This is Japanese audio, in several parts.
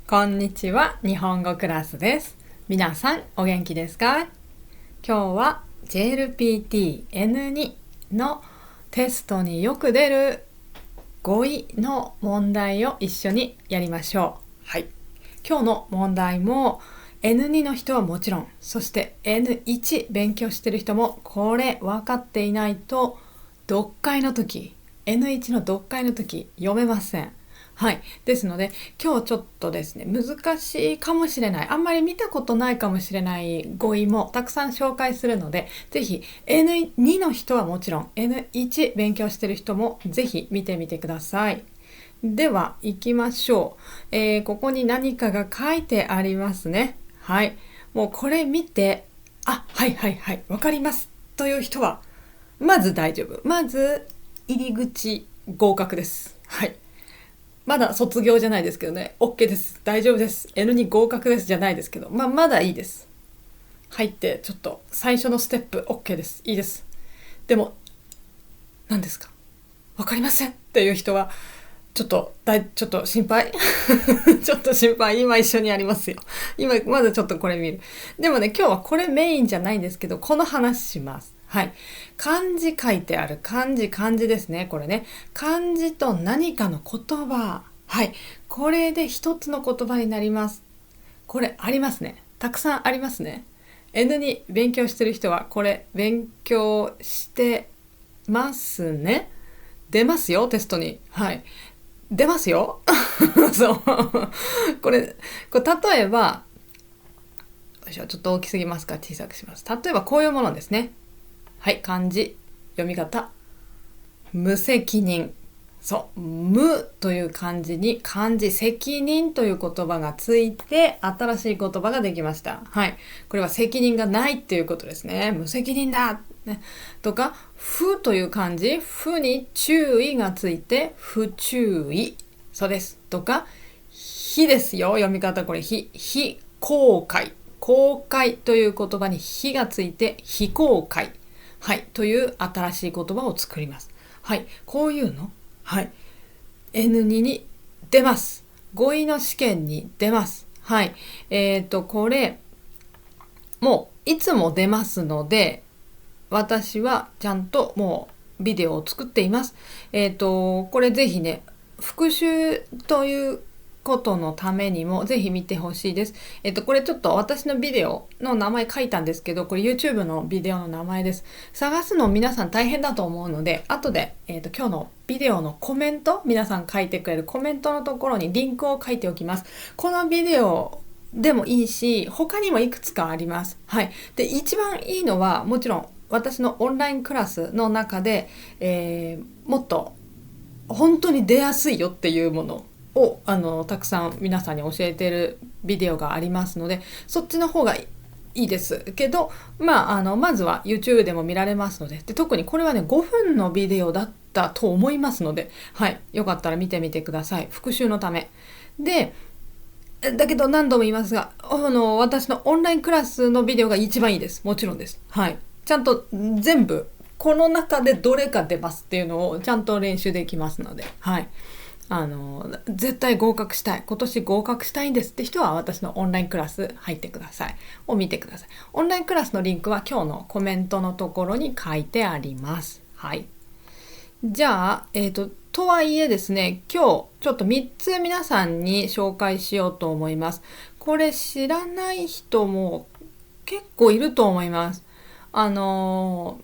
こんにちは、日本語クラスです。皆さんお元気ですか？今日は JLPT-N2 のテストによく出る語彙の問題を一緒にやりましょう。はい。今日の問題も N2 の人はもちろん、そして N1 勉強してる人もこれ分かっていないと読解の時、N1 の読解の時読めません。はい。ですので、今日ちょっとですね、難しいかもしれない。あんまり見たことないかもしれない語彙もたくさん紹介するので、ぜひ N2 の人はもちろん N1 勉強してる人もぜひ見てみてください。では、行きましょう。ここに何かが書いてありますね。はい。もうこれ見て、はいはいはい、わかりますという人は、まず大丈夫。まず、入り口合格です。はい。まだ卒業じゃないですけどね。OK です。大丈夫です。N に合格ですじゃないですけど。まだいいです。入って、ちょっと最初のステップ OK です。いいです。でも、何ですか？わかりませんっていう人は、ちょっと心配ちょっと心配。今一緒にやりますよ。今、まずちょっとこれ見る。でもね、今日はこれメインじゃないんですけど、この話します。はい。漢字書いてある漢字ですね。これね。漢字と何かの言葉。はい。これで一つの言葉になります。これありますね。たくさんありますね。N に勉強してる人はこれ勉強してますね。出ますよ、テストに。はい。出ますよ。そう。これ例えば、ちょっと大きすぎますか？小さくします。例えばこういうものですね。はい、漢字、読み方。無責任。そう、無という漢字に漢字責任という言葉がついて新しい言葉ができました。はい。これは責任がないっていうことですね。無責任だ、ね、とか、不という漢字、不に注意がついて不注意。そうです。とか、非ですよ。読み方これ非公開。公開という言葉に非がついて非公開。はい。という新しい言葉を作ります。はい。こういうの。はい。N2 に出ます。語彙の試験に出ます。はい。これ、もういつも出ますので、私はちゃんともうビデオを作っています。これぜひね、復習ということのためにもぜひ見てほしいです。これちょっと私のビデオの名前書いたんですけど、これ YouTube のビデオの名前です。探すの皆さん大変だと思うので、後で、今日のビデオのコメント、皆さん書いてくれるコメントのところにリンクを書いておきます。このビデオでもいいし、他にもいくつかあります。はい。で、一番いいのは、もちろん私のオンラインクラスの中で、もっと本当に出やすいよっていうものをたくさん皆さんに教えているビデオがありますので、そっちの方がいいですけど、まずは YouTube でも見られますので、特にこれはね5分のビデオだったと思いますので、はい、よかったら見てみてください。復習のためで。だけど何度も言いますが、私のオンラインクラスのビデオが一番いいです。もちろんです。はい。ちゃんと全部、この中でどれか出ますっていうのをちゃんと練習できますので、はい。絶対合格したい。今年合格したいんですって人は私のオンラインクラス入ってください。を見てください。オンラインクラスのリンクは今日のコメントのところに書いてあります。はい。じゃあ、とはいえですね、今日ちょっと3つ皆さんに紹介しようと思います。これ知らない人も結構いると思います。ちょ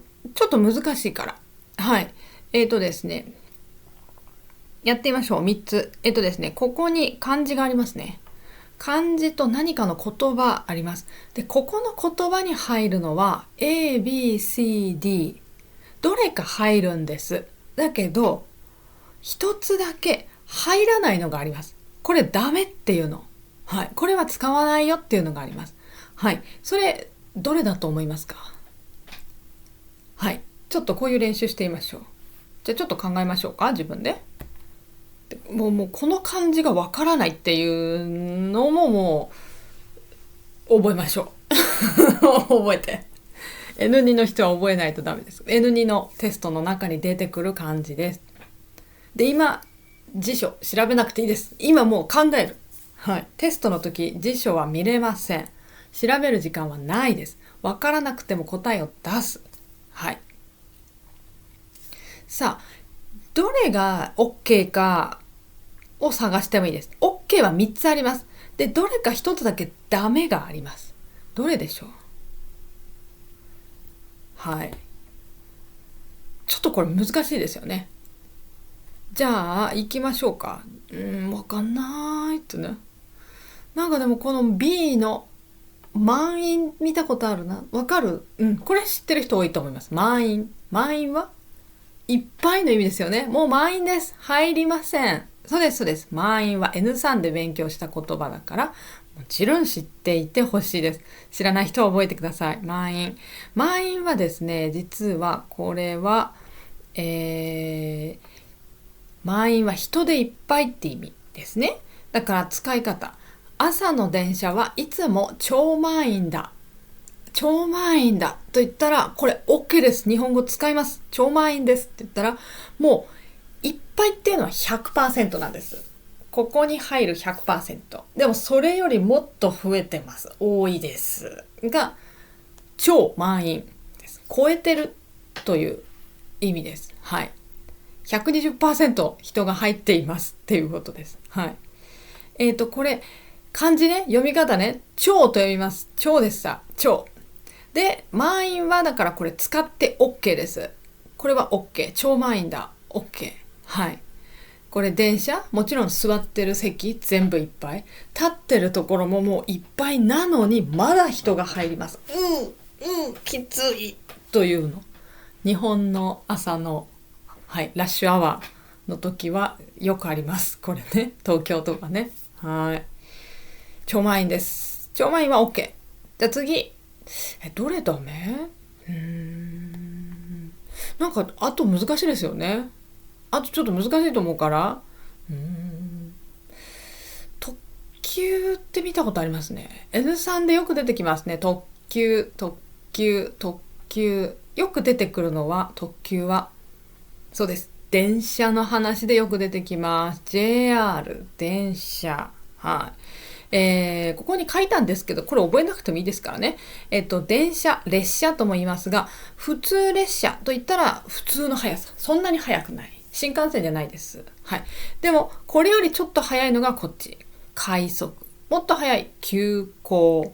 っと難しいから。はい。ですね、やってみましょう。3つ。ですね、ここに漢字がありますね。漢字と何かの言葉あります。で、ここの言葉に入るのは A, B, C, D。どれか入るんです。だけど、一つだけ入らないのがあります。これダメっていうの。はい。これは使わないよっていうのがあります。はい。それ、どれだと思いますか？はい。ちょっとこういう練習してみましょう。じゃあちょっと考えましょうか、自分で。もうこの漢字がわからないっていうのももう覚えましょう。覚えて。N2 の人は覚えないとダメです。N2 のテストの中に出てくる漢字です。で、今、辞書調べなくていいです。今もう考える。はい。テストの時、辞書は見れません。調べる時間はないです。わからなくても答えを出す。はい。さあ、どれが OK かを探してもいいです。OK は3つあります。で、どれか1つだけダメがあります。どれでしょう？はい。ちょっとこれ難しいですよね。じゃあ、行きましょうか。わかんないってね。なんかでもこの B の満員見たことあるな。わかる？これ知ってる人多いと思います。満員。満員はいっぱいの意味ですよね。もう満員です。入りません。そうです、そうです。満員は N3 で勉強した言葉だから、もちろん知っていてほしいです。知らない人は覚えてください。満員。満員はですね、実はこれは、満員は人でいっぱいって意味ですね。だから使い方。朝の電車はいつも超満員だ。超満員だと言ったら、これ OK です。日本語使います。超満員ですって言ったら、もういっぱいっていうのは 100% なんです。ここに入る 100%。でもそれよりもっと増えてます。多いです。が、超満員です。超えてるという意味です。はい。120% 人が入っていますっていうことです。はい。これ、漢字ね、読み方ね、超と読みます。超ですさ。超。で、満員はだからこれ使って OK です。これは OK。超満員だ。OK。はい。これ電車もちろん座ってる席全部いっぱい。立ってるところももういっぱいなのにまだ人が入ります。きつい。というの。日本の朝の、はい、ラッシュアワーの時はよくあります。これね。東京とかね。はい。超満員です。超満員は OK。じゃあ次。どれダメ？なんか、あと難しいですよね。あとちょっと難しいと思うから。特急って見たことありますね。N3 でよく出てきますね。特急、特急、特急。よく出てくるのは、特急は。そうです。電車の話でよく出てきます。JR、電車。はい。ここに書いたんですけど、これ覚えなくてもいいですからね。電車、列車とも言いますが、普通列車と言ったら普通の速さ。そんなに速くない。新幹線じゃないです。はい。でも、これよりちょっと速いのがこっち。快速。もっと速い。急行。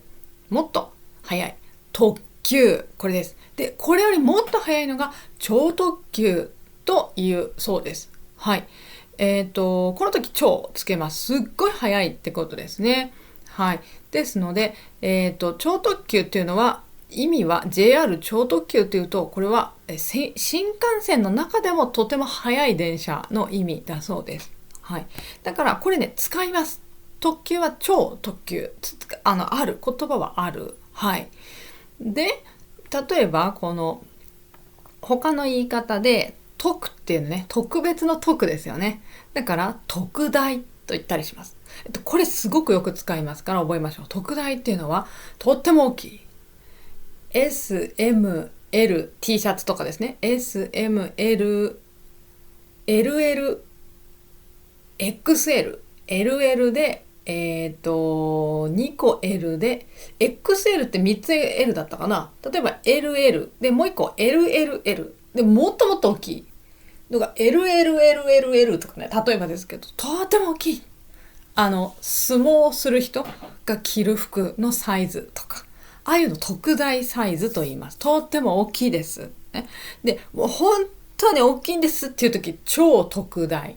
もっと速い。特急。これです。で、これよりもっと速いのが超特急というそうです。はい。この時超つけます。すっごい速いってことですね。はい。ですので、超特急っていうのは、意味は JR 超特急というと、これは新幹線の中でもとても速い電車の意味だそうです。はい。だからこれね、使います。特急は超特急。ある。言葉はある。はい。で、例えばこの他の言い方で、特っていうのね、特別の特ですよね。だから、特大と言ったりします。これすごくよく使いますから覚えましょう。特大っていうのは、とっても大きい。S、M、L、T シャツとかですね。S、M、L、LL、XL、LL で、2個 L で、XL って3つ L だったかな。例えば LL で、もう1個 LLL で、もっともっと大きいのが LLLLL とかね、例えばですけど、とても大きい。相撲する人が着る服のサイズとか、ああいうの特大サイズと言います。とっても大きいです。ね、で、もう本当に大きいんですっていう時、超特大。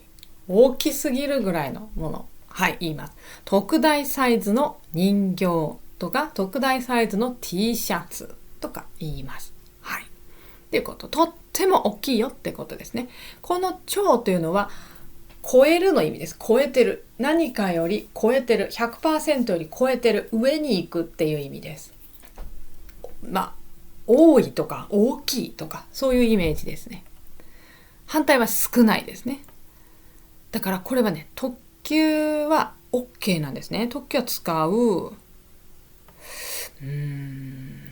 大きすぎるぐらいのもの。はい、言います。特大サイズの人形とか、特大サイズの T シャツとか言います。はい。っていうこと。とっても大きいよってことですね。この超というのは、超えるの意味です。超えてる。何かより超えてる。100% より超えてる。上に行くっていう意味です。まあ、多いとか大きいとか、そういうイメージですね。反対は少ないですね。だからこれはね、特急は OK なんですね。特急は使う。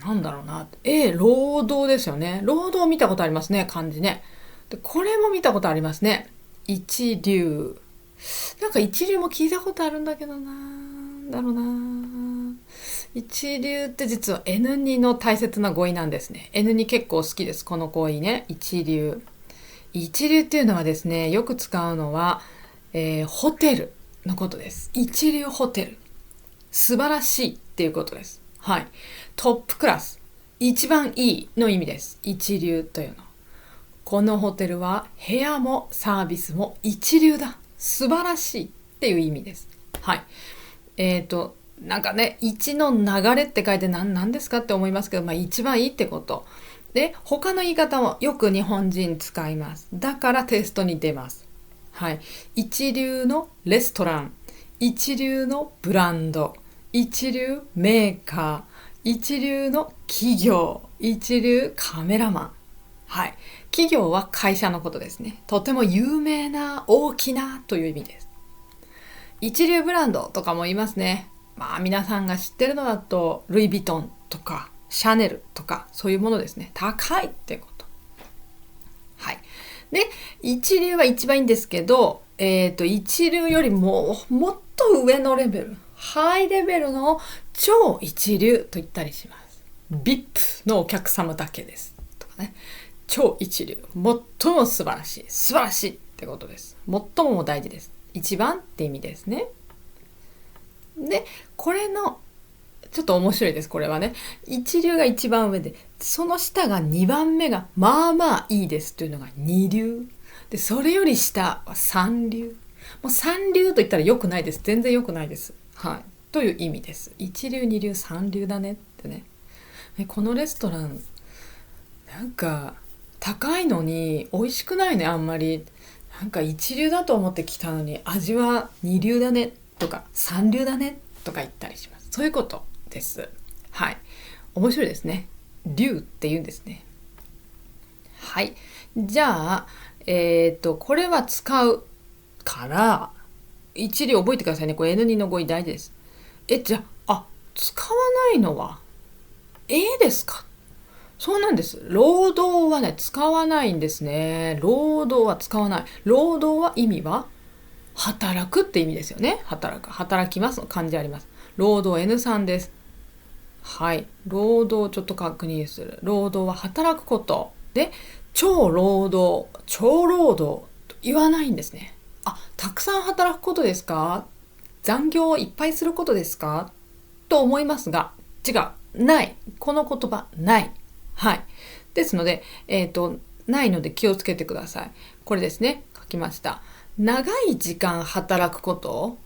なんだろうな。労働ですよね。労働見たことありますね、漢字ね。で、これも見たことありますね。一流。なんか一流も聞いたことあるんだけどな。だろうな。一流って実は N2 の大切な語彙なんですね。N2 結構好きです。この語彙ね。一流。一流っていうのはですね、よく使うのは、ホテルのことです。一流ホテル。素晴らしいっていうことです。はい。トップクラス。一番いいの意味です。一流というの。このホテルは部屋もサービスも一流だ。素晴らしいっていう意味です。はい。なんかね、一の流れって書いて何ですかって思いますけど、一番いいってこと。で、他の言い方もよく日本人使います。だからテストに出ます。はい。一流のレストラン、一流のブランド、一流メーカー、一流の企業、一流カメラマン。はい。企業は会社のことですね。とても有名な、大きなという意味です。一流ブランドとかも言いますね。皆さんが知ってるのだと、ルイ・ヴィトンとか、シャネルとか、そういうものですね。高いってこと。はい。で、一流は一番いいんですけど、一流よりもっと上のレベル、ハイレベルの超一流と言ったりします。VIP のお客様だけです。とかね。超一流。最も素晴らしい。素晴らしいってことです。最も大事です。一番って意味ですね。で、これのちょっと面白いです。これはね。一流が一番上で、その下が2番目がまあまあいいですというのが二流。で、それより下は三流。もう三流と言ったら良くないです。全然良くないです。はい。という意味です。一流、二流、三流だねってね。このレストラン、なんか高いのに美味しくないね、あんまり。なんか一流だと思ってきたのに味は二流だねとか三流だねとか言ったりします。そういうことです。はい。面白いですね。流って言うんですね。はい。じゃあ、これは使うから、一流覚えてくださいね。これ N2 の語彙大事です。じゃあ、使わないのは A ですか？そうなんです。労働はね、使わないんですね。労働は使わない。労働は意味は働くって意味ですよね。働く。働きますの漢字あります。労働 N3 です。はい。労働ちょっと確認する。労働は働くこと。で、超労働、超労働と言わないんですね。たくさん働くことですか？残業をいっぱいすることですか？と思いますが、違う。ない。この言葉、ない。はい。ですので、ないので気をつけてください。これですね。書きました。長い時間働くこと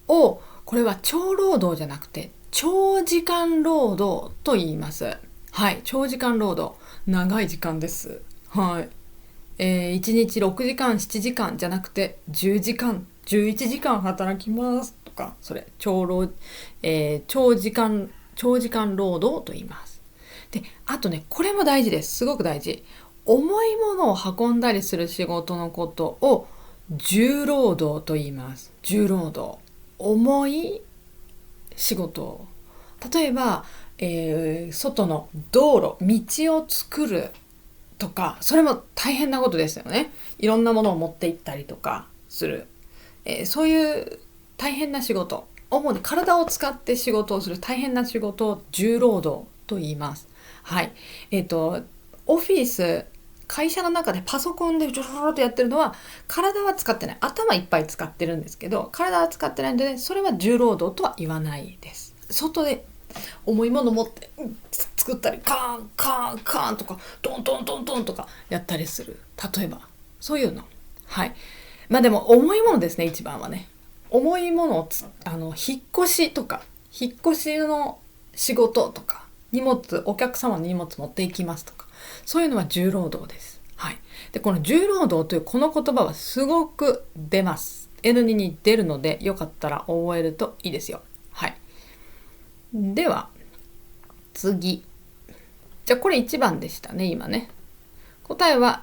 を、これは超労働じゃなくて、長時間労働と言います。はい。長時間労働。長い時間です。はい。1日6時間、7時間じゃなくて、10時間、11時間働きますとか、それ、長時間労働と言います。で、あとね、これも大事です。すごく大事。重いものを運んだりする仕事のことを重労働と言います。重労働。重い仕事。例えば、外の道路、道を作るとか、それも大変なことですよね。いろんなものを持って行ったりとかする。そういう大変な仕事。主に体を使って仕事をする大変な仕事を重労働と言います。はい。オフィス、会社の中でパソコンでジョロロとやってるのは、体は使ってない。頭いっぱい使ってるんですけど、体は使ってないので、それは重労働とは言わないです。外で重いもの持って、作ったり、カーン、カーン、カーンとか、トントントントンとかやったりする。例えば、そういうの。はい。でも、重いものですね、一番はね。重いものを引っ越しとか、引っ越しの仕事とか、お客様の荷物持っていきますとか、そういうのは重労働です。はい。で、この重労働というこの言葉はすごく出ます。N2 に出るので、よかったら覚えるといいですよ。はい。では、次。じゃあこれ1番でしたね、今ね。答えは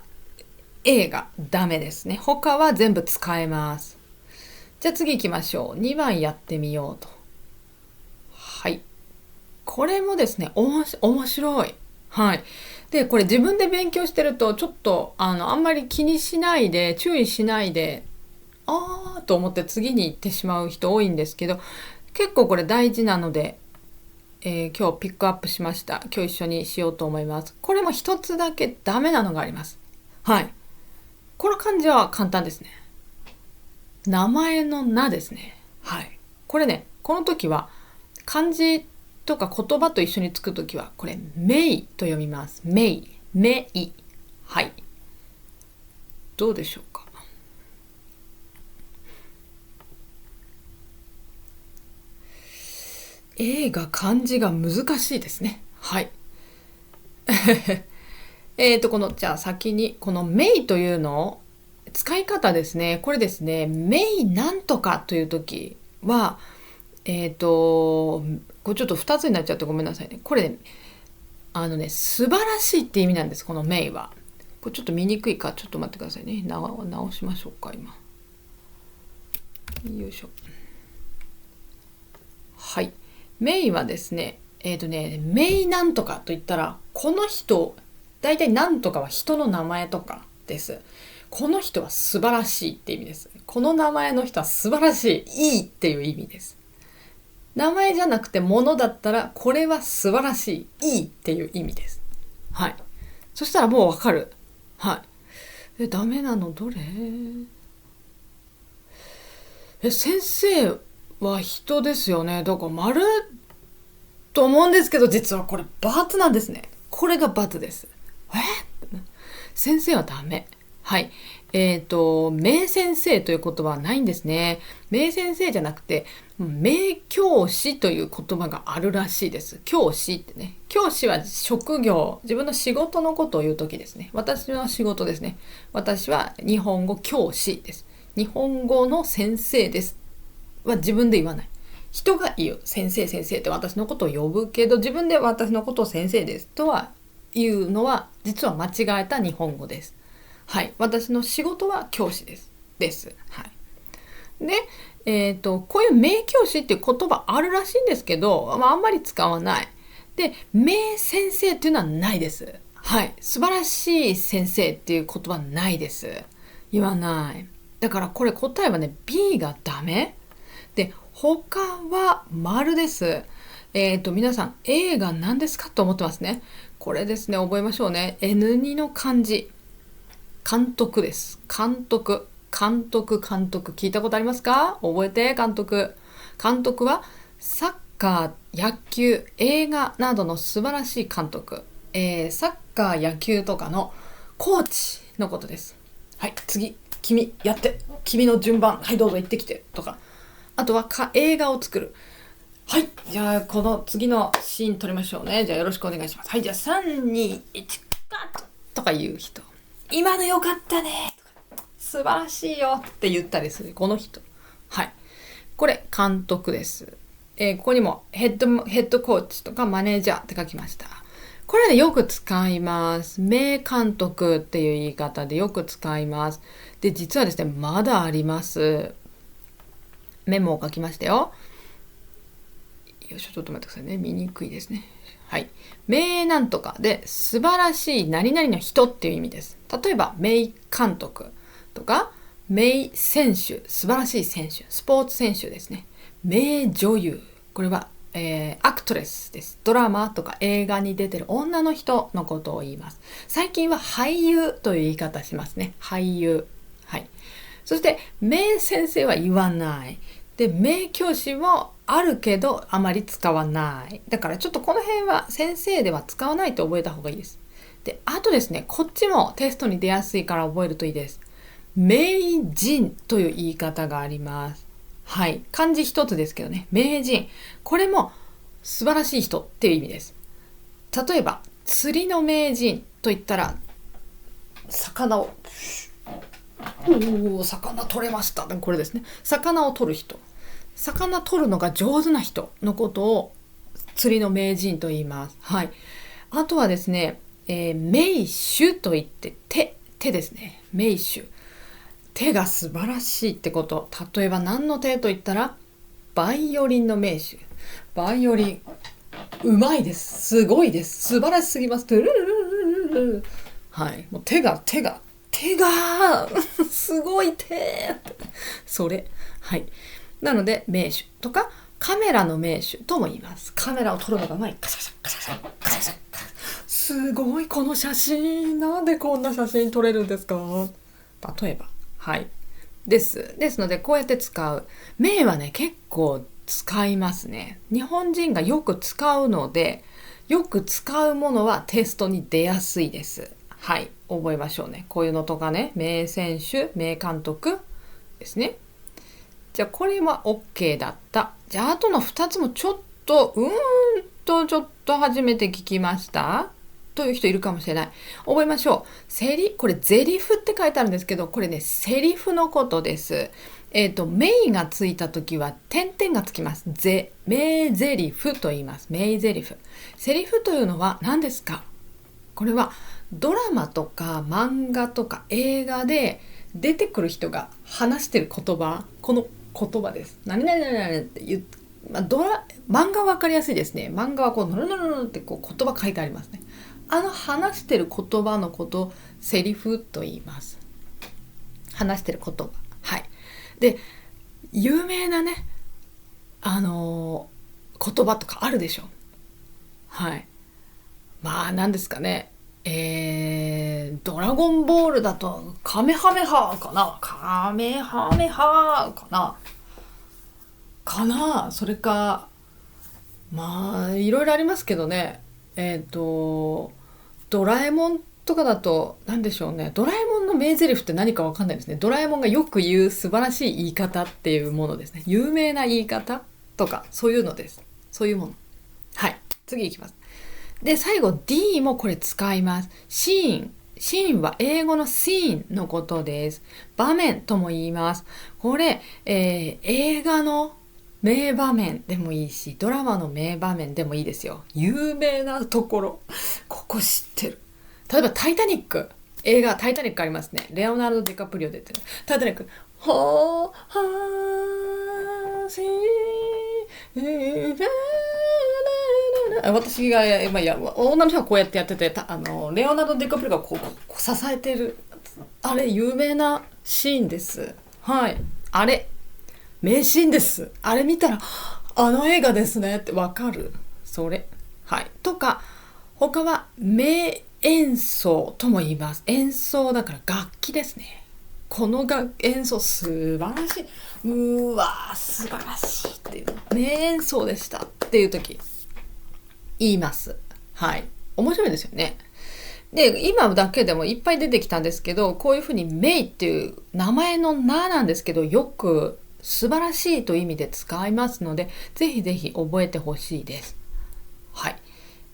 A がダメですね。他は全部使えます。じゃあ次行きましょう。2番やってみようと。はい。これもですね、面白い。はい。で、これ自分で勉強してると、ちょっと、あんまり気にしないで、注意しないで、と思って次に行ってしまう人多いんですけど、結構これ大事なので、今日ピックアップしました。今日一緒にしようと思います。これも一つだけダメなのがあります。はい。この漢字は簡単ですね。名前の名ですね。はい。これね、この時は漢字とか言葉と一緒につくときは、これ、メイと読みます。メイ。メイ。はい。どうでしょうか。が漢字が難しいですね。はい。じゃあ先に、このメイというのを、使い方ですね。これですね、メイなんとかというときは、これちょっと2つになっちゃってごめんなさいね。これね、素晴らしいって意味なんです、このメイは。これちょっと見にくいか、ちょっと待ってくださいね。直しましょうか、今。よいしょ。はい。メイはですね、メイなんとかと言ったら、この人、大体なんとかは人の名前とかです。この人は素晴らしいって意味です。この名前の人は素晴らしい、いいっていう意味です。名前じゃなくて物だったら、これは素晴らしい、いいっていう意味です。はい。そしたらもうわかる。はい。ダメなのどれ？先生は人ですよね。だから丸と思うんですけど、実はこれ×なんですね。これが×です。先生はダメ。はい。名先生という言葉はないんですね。名先生じゃなくて、名教師という言葉があるらしいです。教師ってね。教師は職業、自分の仕事のことを言うときですね。私の仕事ですね。私は日本語教師です。日本語の先生です。は自分で言わない。人が言う。先生先生って私のことを呼ぶけど、自分で私のことを先生ですとは言うのは、実は間違えた日本語です。はい。私の仕事は教師です。です。はい。で、こういう名教師っていう言葉あるらしいんですけど、あんまり使わない。で、名先生っていうのはないです。はい。素晴らしい先生っていう言葉ないです。言わない。だからこれ答えはね、B がダメ。で、他は丸です。皆さん、A が何ですかと思ってますね。これですね、覚えましょうね。N2 の漢字。監督です。監督。監督、監督。聞いたことありますか？覚えて、監督。監督は、サッカー、野球、映画などの素晴らしい監督。サッカー、野球とかのコーチのことです。はい、次。君、やって。君の順番。はい、どうぞ行ってきて。とか。あとは映画を作る。はい。じゃあ、この次のシーン撮りましょうね。じゃあ、よろしくお願いします。はい。じゃあ、3、2、1、カットとか言う人。今のよかったね。素晴らしいよって言ったりする。この人。はい。これ、監督です。ここにもヘッドコーチとかマネージャーって書きました。これでよく使います。名監督っていう言い方でよく使います。で、実はですね、まだあります。メモを書きましたよ。よいしょ、ちょっと待ってくださいね。見にくいですね。はい。名なんとかで素晴らしい何々の人っていう意味です。例えば、名監督とか、名選手、素晴らしい選手、スポーツ選手ですね。名女優、これは、アクトレスです。ドラマとか映画に出てる女の人のことを言います。最近は俳優という言い方しますね。俳優。はい。そして、名先生は言わない。で、名教師もあるけどあまり使わない。だからちょっとこの辺は先生では使わないと覚えた方がいいです。で、あとですね、こっちもテストに出やすいから覚えるといいです。名人という言い方があります。はい。漢字一つですけどね。名人。これも素晴らしい人っていう意味です。例えば、釣りの名人と言ったら、魚を、魚取れました。これですね。魚を取る人。魚取るのが上手な人のことを釣りの名人と言います。はい。あとはですね、名手と言って手ですね。名手。手が素晴らしいってこと。例えば何の手と言ったら、バイオリンの名手。バイオリン、うまいです。すごいです。素晴らしすぎます。はい。もう手がすごい手それ。はい。なので、名手とかカメラの名手とも言います。カメラを撮るのがうまい。カシャカシャカシャカシャカシャカシャ。すごいこの写真。なんでこんな写真撮れるんですか？例えば。はい。ですのでこうやって使う。名はね、結構使いますね。日本人がよく使うので、よく使うものはテストに出やすいです。はい。覚えましょうね。こういうのとかね。名選手、名監督ですね。じゃあこれは OK だった。じゃああとの2つもちょっとちょっと初めて聞きましたという人いるかもしれない。覚えましょう。これゼリフって書いてあるんですけど、これね、セリフのことです。名がついたときは点々がつきます。名ゼリフと言います。名ゼリフ。セリフというのは何ですか？これはドラマとか漫画とか映画で出てくる人が話してる言葉、この言葉です。何々何々って言って、漫画はわかりやすいですね。漫画はこうノロノロノロってこう言葉書いてありますね。話してる言葉のことセリフと言います。話してる言葉。はい。で、有名なね、言葉とかあるでしょ。はい。まあ何ですかね。ドラゴンボールだとカメハメハかな、カメハメハかな、それか、まあいろいろありますけどね。ドラえもんとかだと何でしょうね。ドラえもんの名台詞って何かわかんないですね。ドラえもんがよく言う素晴らしい言い方っていうものですね。有名な言い方とかそういうのです。そういうもの。はい。次いきます。で、最後 D もこれ使います。シーンは英語のシーンのことです。場面とも言います。これ、映画の名場面でもいいし、ドラマの名場面でもいいですよ。有名なところ。ここ知ってる。例えばタイタニック。映画タイタニックありますね。レオナルド・ディカプリオ出てる。タイタニック。はーし私が、女の人がこうやってやってて、レオナルド・ディカプリオがこう支えてる。あれ、有名なシーンです。はい。あれ、名シーンです。あれ見たら、あの映画ですねってわかる。それ。はい。とか、他は名演奏とも言います。演奏だから楽器ですね。この演奏素晴らしい。素晴らしいっていう。名演奏でしたっていう時、言います。はい。面白いですよね。で、今だけでもいっぱい出てきたんですけど、こういうふうに名っていう名前の名なんですけど、よく素晴らしいという意味で使いますので、ぜひぜひ覚えてほしいです。はい。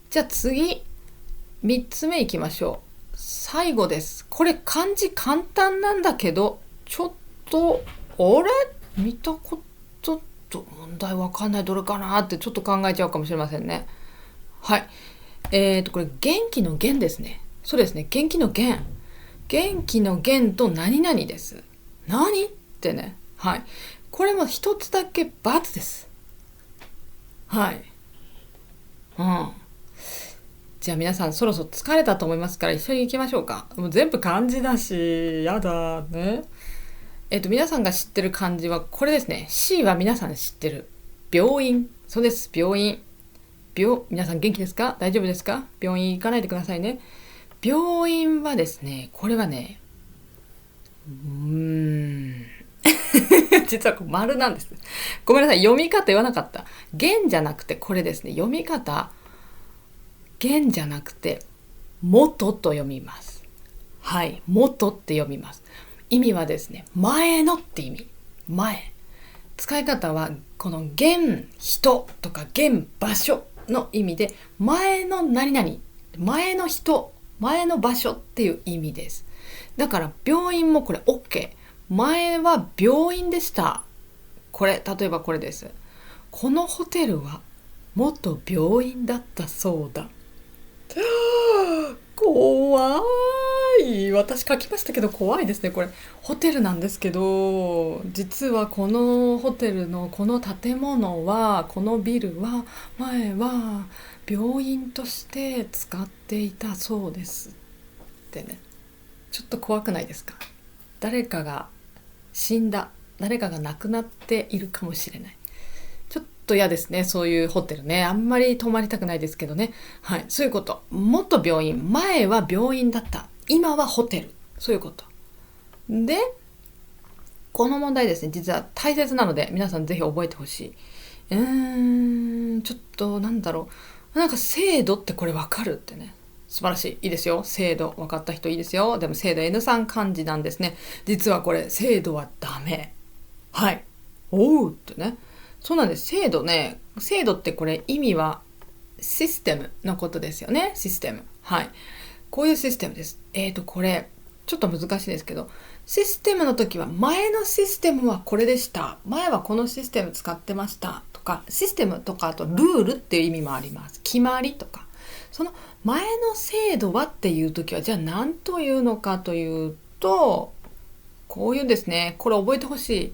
じゃあ次、3つ目いきましょう。最後です。これ漢字簡単なんだけど、ちょっと、あれ見たことと問題わかんない。どれかなってちょっと考えちゃうかもしれませんね。はい。これ元気の元ですね。そうですね。元気の元。元気の元と何々です。何ってね。はい。これも一つだけ×です。はい。うん。じゃあ皆さんそろそろ疲れたと思いますから一緒に行きましょうか。もう全部漢字だし、やだね。皆さんが知ってる漢字はこれですね。C は皆さん知ってる。病院。そうです。病院。皆さん元気ですか？大丈夫ですか？病院行かないでくださいね。病院はですね、これはね、実はこれ丸なんです。ごめんなさい。読み方言わなかった。元じゃなくてこれですね。読み方、元じゃなくて元と読みます。はい。元って読みます。意味はですね、前のって意味。前。使い方はこの現人とか現場所の意味で、前の何々、前の人、前の場所っていう意味です。だから病院もこれ OK。前は病院でした。これ、例えばこれです。このホテルは元病院だったそうだ。怖い。私書きましたけど怖いですね。これホテルなんですけど、実はこのホテルのこの建物は、このビルは前は病院として使っていたそうですってね。ちょっと怖くないですか？誰かが死んだ、誰かが亡くなっているかもしれない。ちょっと嫌ですね。そういうホテルね。あんまり泊まりたくないですけどね。はい。そういうこと。元病院。前は病院だった。今はホテル。そういうこと。で、この問題ですね、実は大切なので、皆さんぜひ覚えてほしい。ちょっと、なんだろう。なんか制度ってこれわかるってね。素晴らしい。いいですよ。制度。分かった人いいですよ。でも制度 N3 漢字なんですね。実はこれ、制度はダメ。はい。おうってね。そうなんです。制度ね。制度ってこれ意味はシステムのことですよね。システム。はい。こういうシステムです。これ、ちょっと難しいですけど、システムの時は前のシステムはこれでした。前はこのシステム使ってましたとか、システムとかあとルールっていう意味もあります。決まりとか。その前の制度はっていう時はじゃあ何というのかというと、こういうんですね。これ覚えてほしい。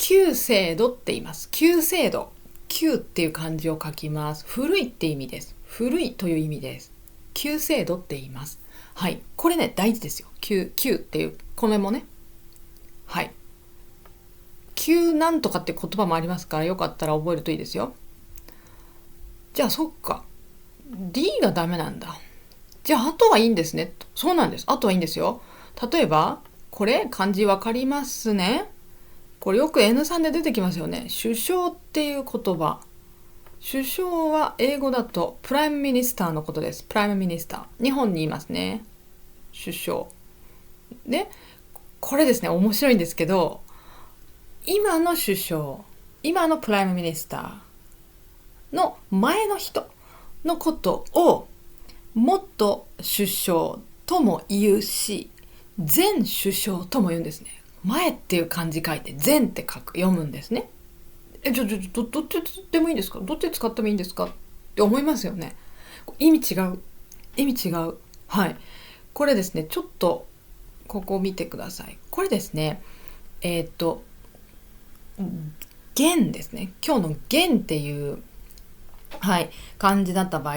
旧制度って言います。旧制度。旧っていう漢字を書きます。古いって意味です。古いという意味です。旧制度って言います。はい。これね、大事ですよ。旧っていう、これもね。はい。旧なんとかって言葉もありますから、よかったら覚えるといいですよ。じゃあ、そっか。D がダメなんだ。じゃあ、あとはいいんですね。そうなんです。あとはいいんですよ。例えば、これ、漢字わかりますね。これよく N3 で出てきますよね。首相っていう言葉。首相は英語だとプライムミニスターのことです。プライムミニスター。日本にいますね。首相。で、これですね、面白いんですけど、今の首相、今のプライムミニスターの前の人のことを元首相とも言うし、前首相とも言うんですね。前っていう漢字書いて前って読むんですね。どっちでもいいんですか？どっち使ってもいいんですかって思いますよね。意味違う。意味違う。はい。これですね、ちょっとここを見てください。これですね、元ですね。今日の元っていう、はい、漢字だった場合、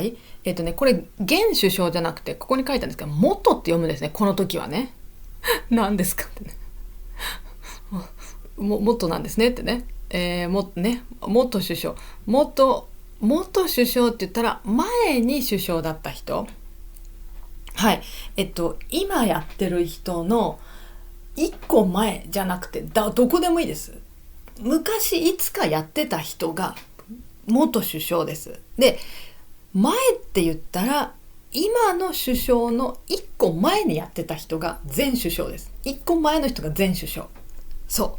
これ、現首相じゃなくて、ここに書いたんですけど、元って読むんですね、この時はね。何ですかってね。元なんですねってね。元首相。元首相って言ったら、前に首相だった人。はい。今やってる人の一個前じゃなくて、どこでもいいです。昔いつかやってた人が元首相です。で、前って言ったら、今の首相の一個前にやってた人が前首相です。一個前の人が前首相。そ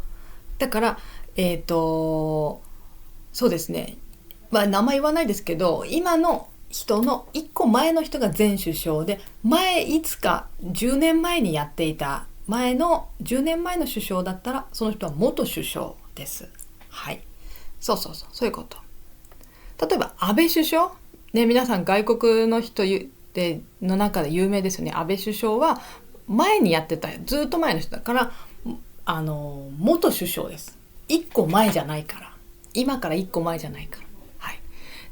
う。だから、そうですね。まあ、名前言わないですけど、今の人の一個前の人が前首相で、いつか10年前にやっていた10年前の首相だったら、その人は元首相です。はい。そういうこと。例えば、安倍首相。ね、皆さん外国の人の中で有名ですよね。安倍首相は前にやってた、ずっと前の人だから、元首相です。一個前じゃないから。今から一個前じゃないから。はい。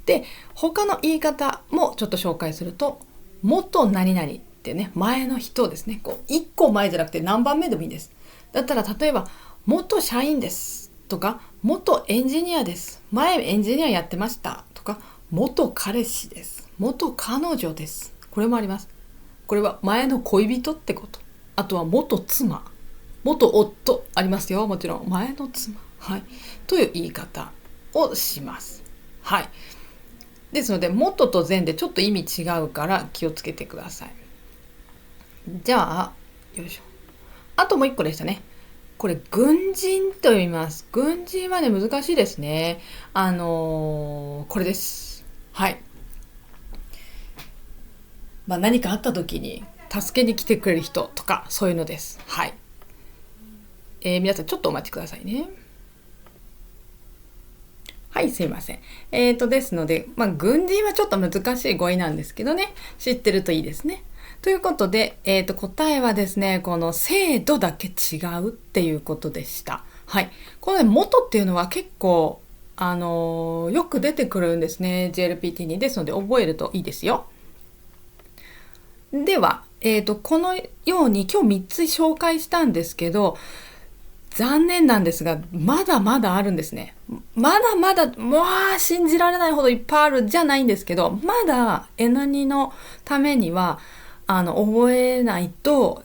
で、他の言い方もちょっと紹介すると、元何々ってね、前の人ですね。一個前じゃなくて何番目でもいいです。だったら例えば、元社員ですとか、元エンジニアです。前エンジニアやってましたとか、元彼氏です。元彼女です。これもあります。これは前の恋人ってこと。あとは元妻。元夫ありますよ。もちろん。前の妻。はい。という言い方をします。はい。ですので、元と前でちょっと意味違うから気をつけてください。じゃあ、よいしょ。あともう一個でしたね。これ、軍人と読みます。軍人はね、難しいですね。これです。はい。まあ、何かあった時に助けに来てくれる人とか、そういうのです。はい。皆さんちょっとお待ちくださいね。はい、すいません。ですので、まあ、軍人はちょっと難しい語彙なんですけどね、知ってるといいですね。ということで、答えはですね、この制度だけ違うっていうことでした。はい。このね、元っていうのは結構、よく出てくるんですね、JLPT に。ですので、覚えるといいですよ。では、このように今日3つ紹介したんですけど、残念なんですが、まだまだあるんですね。まだまだ、もう信じられないほどいっぱいあるじゃないんですけど、まだ N2 のためには、覚えないと、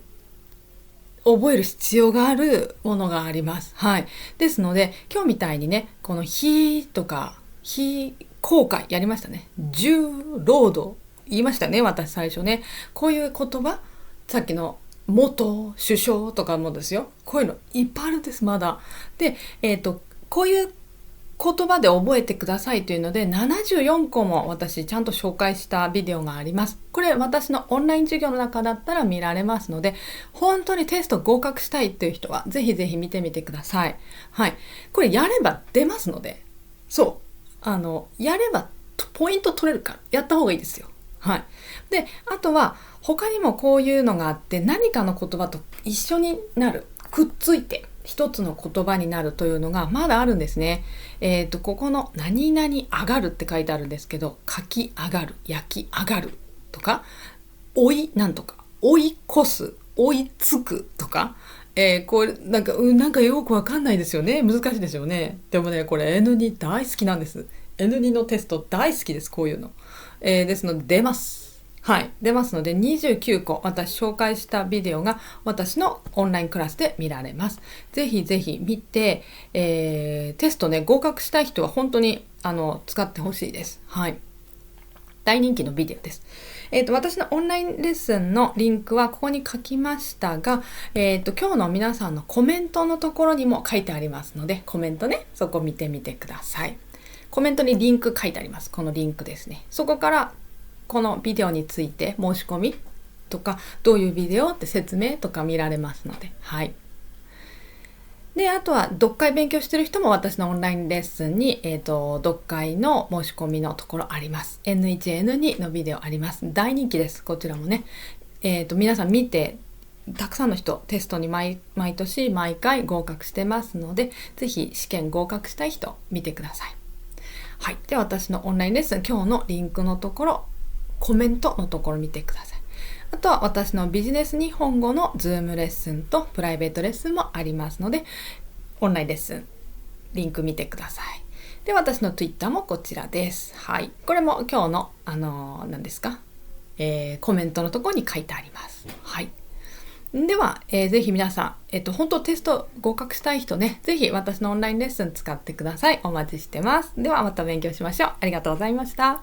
覚える必要があるものがあります。はい。ですので、今日みたいにね、この非とか、非公開やりましたね。重労働言いましたね、私最初ね。こういう言葉、さっきの元首相とかもですよ。こういうのいっぱいあるんです、まだ。で、こういう言葉で覚えてくださいというので74個も私ちゃんと紹介したビデオがあります。これ私のオンライン授業の中だったら見られますので、本当にテスト合格したいという人はぜひぜひ見てみてください。はい。これやれば出ますので、そう。やればポイント取れるからやった方がいいですよ。はい。で、あとは他にもこういうのがあって、何かの言葉と一緒になる。くっついて一つの言葉になるというのがまだあるんですね。ここの何々上がるって書いてあるんですけど、書き上がる、焼き上がるとか、追いなんとか、追い越す、追いつくとか、これなんかよくわかんないですよね。難しいですよね。でもね、これ N2 大好きなんです。N2 のテスト大好きです。こういうの。ですので出ます。はい。出ますので29個私紹介したビデオが私のオンラインクラスで見られます。ぜひぜひ見て、テストね、合格したい人は本当に使ってほしいです。はい。大人気のビデオです。私のオンラインレッスンのリンクはここに書きましたが、今日の皆さんのコメントのところにも書いてありますので、コメントね、そこ見てみてください。コメントにリンク書いてあります。このリンクですね。そこからこのビデオについて申し込みとか、どういうビデオって説明とか見られますので、はい。で、あとは読解勉強してる人も私のオンラインレッスンに、読解の申し込みのところあります。N1、N2 のビデオあります。大人気です。こちらもね。皆さん見て、たくさんの人テストに毎年毎回合格してますので、ぜひ試験合格したい人見てください。はい。では私のオンラインレッスン、今日のリンクのところ、コメントのところ見てください。あとは私のビジネス日本語のズームレッスンとプライベートレッスンもありますので、オンラインレッスンリンク見てください。で、私の Twitter もこちらです。はい。これも今日の何ですか、コメントのところに書いてあります。はい。では、ぜひ皆さん、本当テスト合格したい人ね、ぜひ私のオンラインレッスン使ってください。お待ちしてます。ではまた勉強しましょう。ありがとうございました。